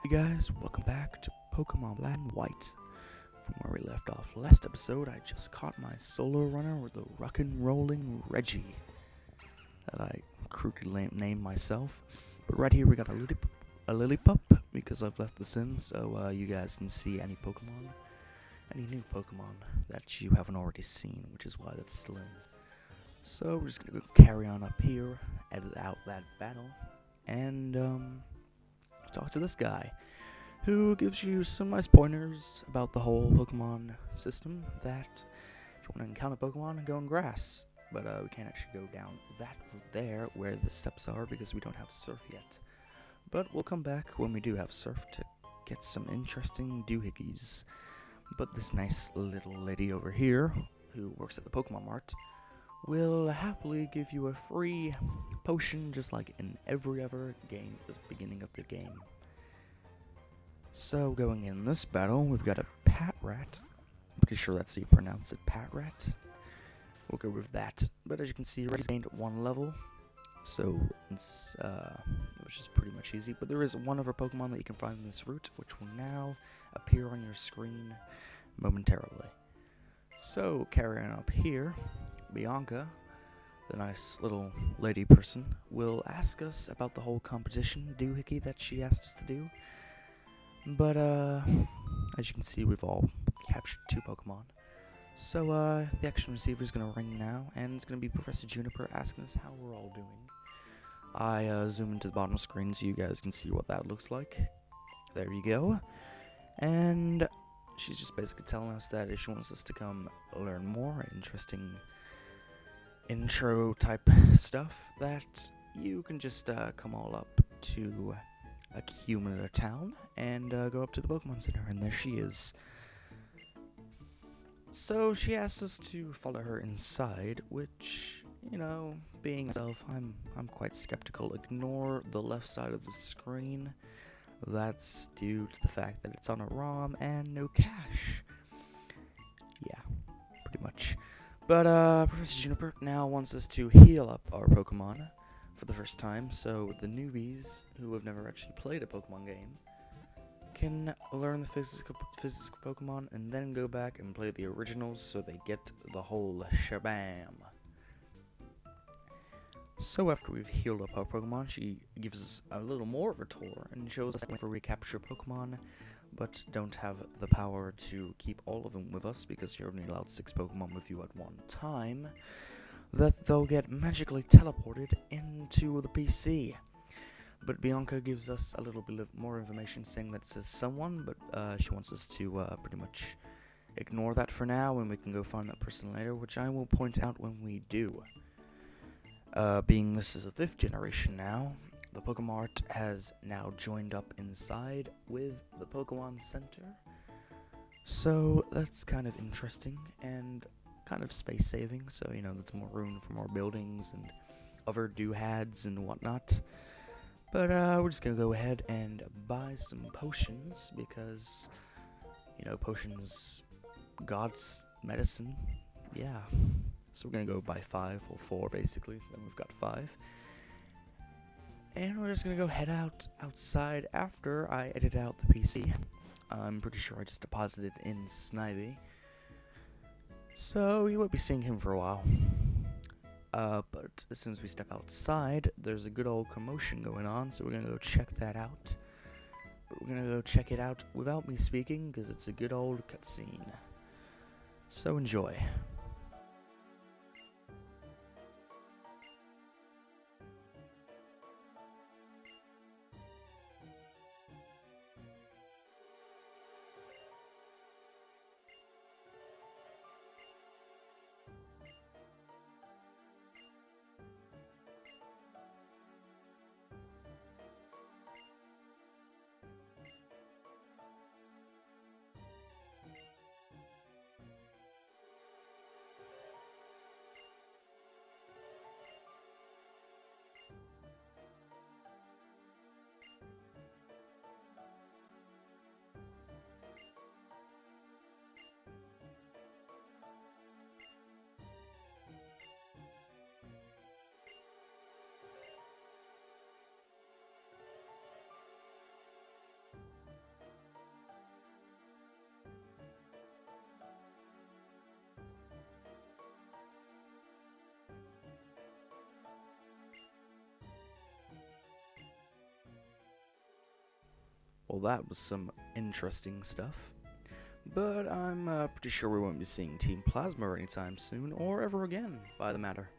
Hey guys, welcome back to Pokemon Black and White. From where we left off last episode, I just caught my solo runner with the Roggenrolling Reggie that I crudely named myself. But right here we got a Lillipup because I've left this in, so you guys can see any new Pokemon that you haven't already seen, which is why that's still in. So we're just gonna go carry on up here, edit out that battle, and talk to this guy, who gives you some nice pointers about the whole Pokemon system, that if you want to encounter Pokemon, go in grass. But we can't actually go down that route there, where the steps are, because we don't have Surf yet. But we'll come back when we do have Surf to get some interesting doohickeys. But this nice little lady over here, who works at the Pokemon Mart, will happily give you a free potion, just like in every other game at the beginning of the game. So going in this battle, we've got a Patrat. Pretty sure that's how you pronounce it, Patrat. We'll go with that. But as you can see, Reggie's gained 1 level, so it's which is pretty much easy. But there is one other Pokemon that you can find in this route, which will now appear on your screen momentarily. So carrying up here, Bianca, the nice little lady person, will ask us about the whole competition doohickey that she asked us to do. But as you can see, we've all captured 2 Pokemon. So the action receiver is going to ring now, and it's going to be Professor Juniper asking us how we're all doing. I zoom into the bottom screen so you guys can see what that looks like. There you go. And she's just basically telling us that if she wants us to come learn more interesting intro type stuff, that you can just come all up to Accumulator Town and go up to the Pokemon Center, and there she is. So she asks us to follow her inside, which, you know, being myself, I'm quite skeptical. Ignore the left side of the screen. That's due to the fact that it's on a ROM and no cache. Yeah, pretty much. But Professor Juniper now wants us to heal up our Pokemon for the first time, so the newbies who have never actually played a Pokemon game can learn the physics of Pokemon and then go back and play the originals so they get the whole shabam. So after we've healed up our Pokemon, she gives us a little more of a tour and shows us that if we capture Pokemon but don't have the power to keep all of them with us, because you're only allowed 6 Pokemon with you at one time, that they'll get magically teleported into the PC. But Bianca gives us a little bit of more information saying that it says someone, but she wants us to pretty much ignore that for now, and we can go find that person later, which I will point out when we do. Being this is a 5th generation now, the Pokemon Mart has now joined up inside with the Pokemon Center. So that's kind of interesting and kind of space saving, so you know, there's more room for more buildings and other doohads and whatnot. But we're just gonna go ahead and buy some potions, because, you know, potions, God's medicine, yeah. So we're gonna go buy 5 or 4 basically, so then we've got 5. And we're just gonna go head outside after I edit out the PC. I'm pretty sure I just deposited in Snivy, so you won't be seeing him for a while. But as soon as we step outside, there's a good old commotion going on, so we're gonna go check that out. But we're gonna go check it out without me speaking, because it's a good old cutscene. So enjoy. Well, that was some interesting stuff. But I'm pretty sure we won't be seeing Team Plasma anytime soon, or ever again, by the matter.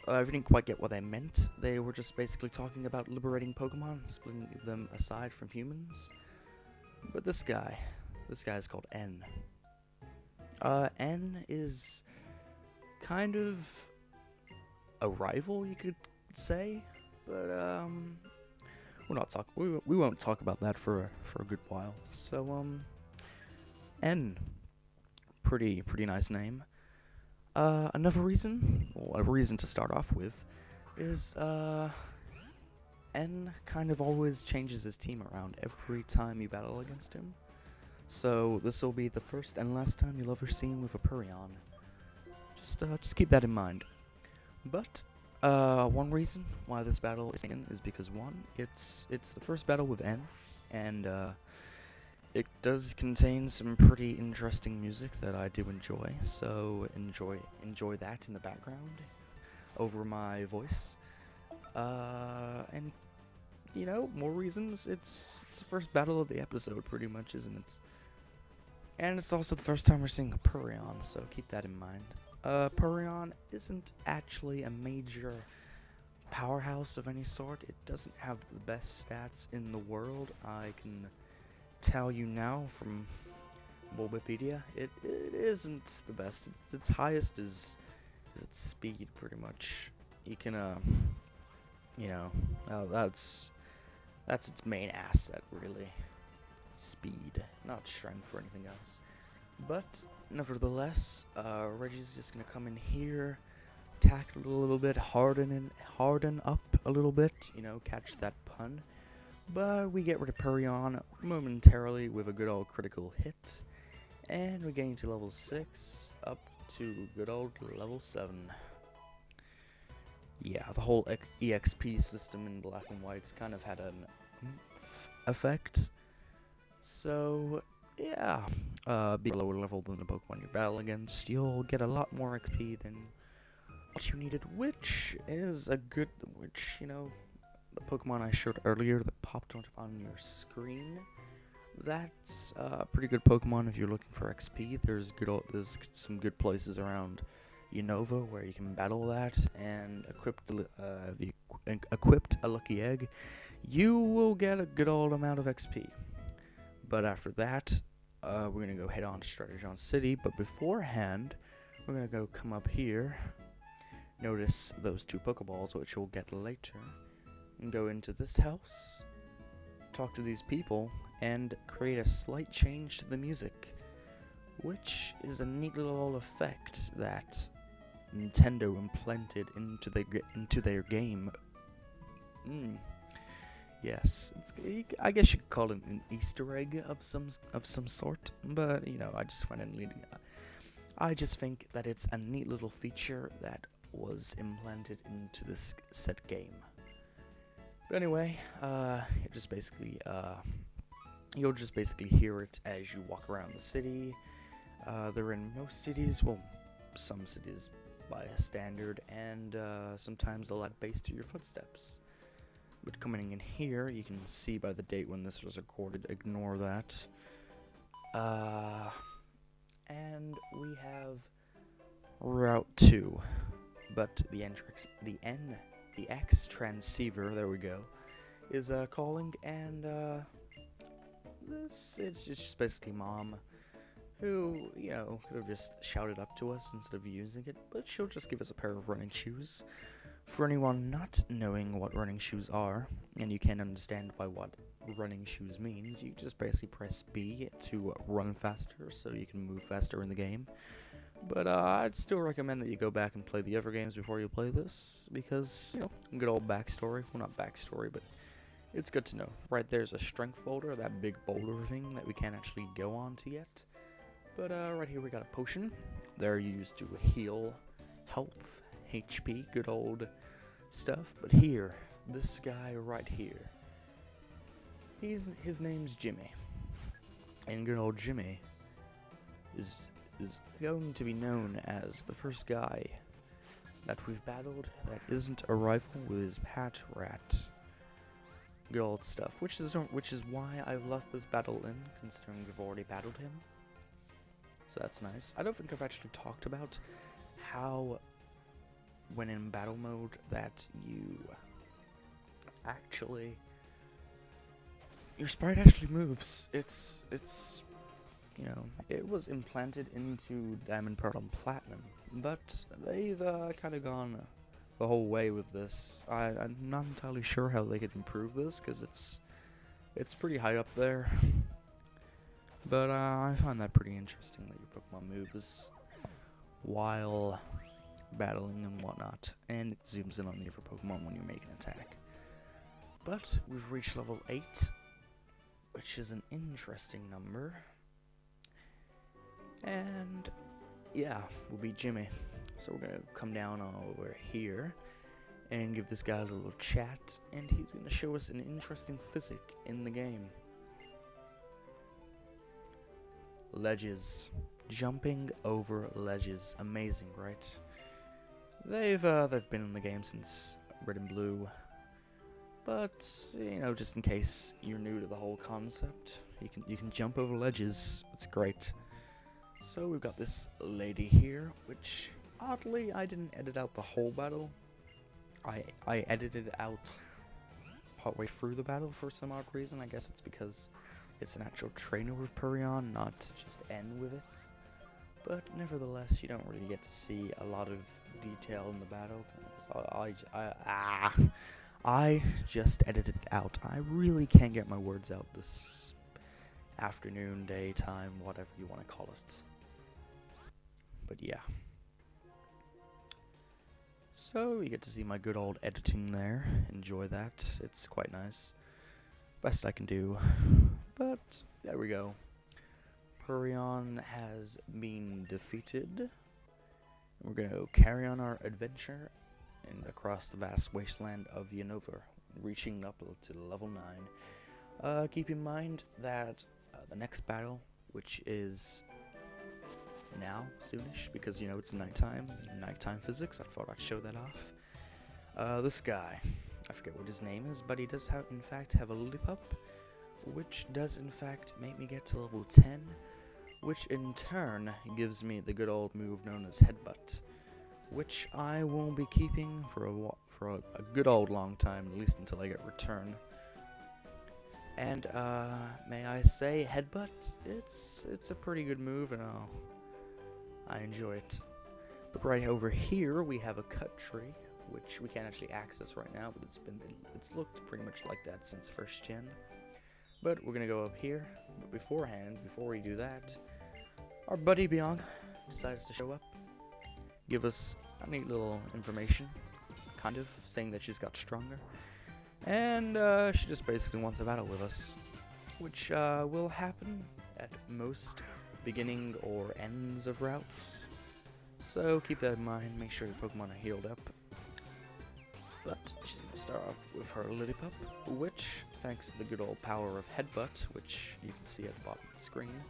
I didn't quite get what they meant. They were just basically talking about liberating Pokemon, splitting them aside from humans. But this guy is called N. N is kind of a rival, you could say, but we won't talk about that for a good while. So N, pretty nice name. Another reason, well, a reason to start off with, is N kind of always changes his team around every time you battle against him. So this will be the first and last time you'll ever see him with a Purion. Just keep that in mind. But one reason why this battle is in is because one, it's the first battle with N, and it does contain some pretty interesting music that I do enjoy. So enjoy that in the background over my voice. And you know, more reasons. It's the first battle of the episode, pretty much, isn't it? And it's also the first time we're seeing a Purion, so keep that in mind. Purion isn't actually a major powerhouse of any sort. It doesn't have the best stats in the world. I can tell you now from Bulbapedia, it isn't the best. Its highest is its speed, pretty much. You can, you know, that's its main asset, really. Speed, not strength or anything else. But nevertheless, Reggie's just gonna come in here, tackle a little bit, harden up a little bit, you know, catch that pun. But we get rid of Purion momentarily with a good old critical hit, and we gain to level 6 up to good old level 7. Yeah, the whole EXP system in Black and White's kind of had an effect. So yeah, being lower level than the Pokemon you battle against, you'll get a lot more XP than what you needed, which is a good, you know, the Pokemon I showed earlier that popped on your screen, that's a pretty good Pokemon if you're looking for XP. There's some good places around Unova where you can battle that, and equipped a Lucky Egg, you will get a good old amount of XP. But after that, we're going to go head on to Strategon City, but beforehand, we're going to go come up here, notice those 2 Pokeballs, which we'll get later, and go into this house, talk to these people, and create a slight change to the music, which is a neat little effect that Nintendo implanted into their game. Yes, I guess you could call it an Easter egg of some sort, but you know, I just find it neat. I just think that it's a neat little feature that was implanted into this set game. But anyway, you'll just basically hear it as you walk around the city. They're in most cities, well, some cities by a standard, and sometimes they'll add bass to your footsteps. But coming in here, you can see by the date when this was recorded, ignore that. And we have Route 2, but the X transceiver, there we go, is calling, and it's just basically Mom, who, you know, could have just shouted up to us instead of using it, but she'll just give us a pair of running shoes. For anyone not knowing what running shoes are, and you can't understand by what running shoes means, you just basically press B to run faster so you can move faster in the game. But I'd still recommend that you go back and play the other games before you play this, because, you know, good old backstory. Well, not backstory, but it's good to know. Right there's a strength boulder, that big boulder thing that we can't actually go on to yet. But right here we got a potion. They're used to heal health, HP, good old stuff. But here, this guy right here, his name's Jimmy, and good old Jimmy is going to be known as the first guy that we've battled that isn't a rival with his Pat Rat. good old stuff, which is why I've left this battle in, considering we've already battled him. So that's nice. I don't think I've actually talked about how, when in battle mode, that your sprite actually moves. It's you know, it was implanted into Diamond, Pearl, and Platinum, but they've kind of gone the whole way with this. I'm not entirely sure how they could improve this, because it's pretty high up there. But I find that pretty interesting, that your Pokemon moves while battling and whatnot, and it zooms in on the other Pokemon when you make an attack. But we've reached level 8, which is an interesting number. And yeah, we'll beat Jimmy. So we're gonna come down over here and give this guy a little chat, and he's gonna show us an interesting physic in the game. Ledges. Jumping over ledges. Amazing, right? They've been in the game since Red and Blue. But, you know, just in case you're new to the whole concept, you can jump over ledges. It's great. So we've got this lady here, which oddly I didn't edit out the whole battle. I edited out partway through the battle for some odd reason. I guess it's because it's an actual trainer with Purion, not just end with it. But nevertheless, you don't really get to see a lot of detail in the battle. So I just edited it out. I really can't get my words out this afternoon, daytime, whatever you want to call it. But yeah. So you get to see my good old editing there. Enjoy that. It's quite nice. Best I can do. But there we go. Purion has been defeated. We're going to carry on our adventure and across the vast wasteland of Unova, reaching up to level 9. Keep in mind that the next battle, which is now, soonish, because, you know, it's nighttime physics, I thought I'd show that off. This guy, I forget what his name is, but he does in fact have a Lillipup, which does in fact make me get to level 10, which in turn gives me the good old move known as Headbutt, which I will be keeping for a good old long time, at least until I get Return. And may I say, Headbutt, it's a pretty good move, and I enjoy it. But right over here we have a cut tree, which we can't actually access right now, but it's looked pretty much like that since 1st gen. But we're gonna go up here. But before we do that, our buddy Bianca decides to show up, give us a neat little information, kind of saying that she's got stronger, and she just basically wants a battle with us, which will happen at most beginning or ends of routes. So keep that in mind. Make sure your Pokemon are healed up. But she's gonna start off with her Lillipup, which, thanks to the good old power of Headbutt, which you can see at the bottom of the screen,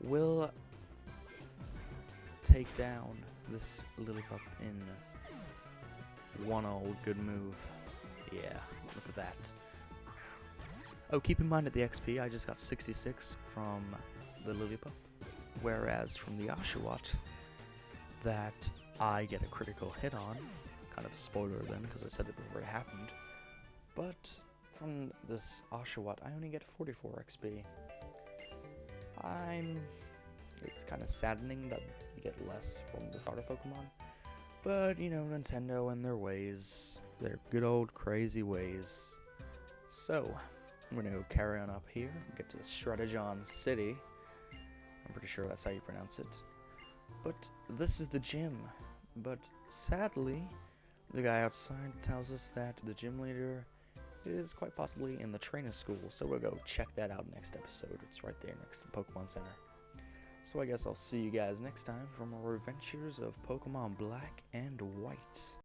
will take down this Lillipup in one old good move. Yeah, look at that. Oh, keep in mind that the XP, I just got 66 from the Lillipup, whereas from the Oshawott, that I get a critical hit on. Kind of a spoiler then, because I said it before it happened. But from this Oshawott, I only get 44 XP. It's kind of saddening that you get less from the starter Pokemon. But, you know, Nintendo and their ways. Their good old crazy ways. So, I'm going to go carry on up here, get to Strategon City. I'm pretty sure that's how you pronounce it. But this is the gym. But sadly, the guy outside tells us that the gym leader is quite possibly in the trainer school, so we'll go check that out next episode. It's right there next to the Pokemon Center. So I guess I'll see you guys next time from our adventures of Pokemon Black and White.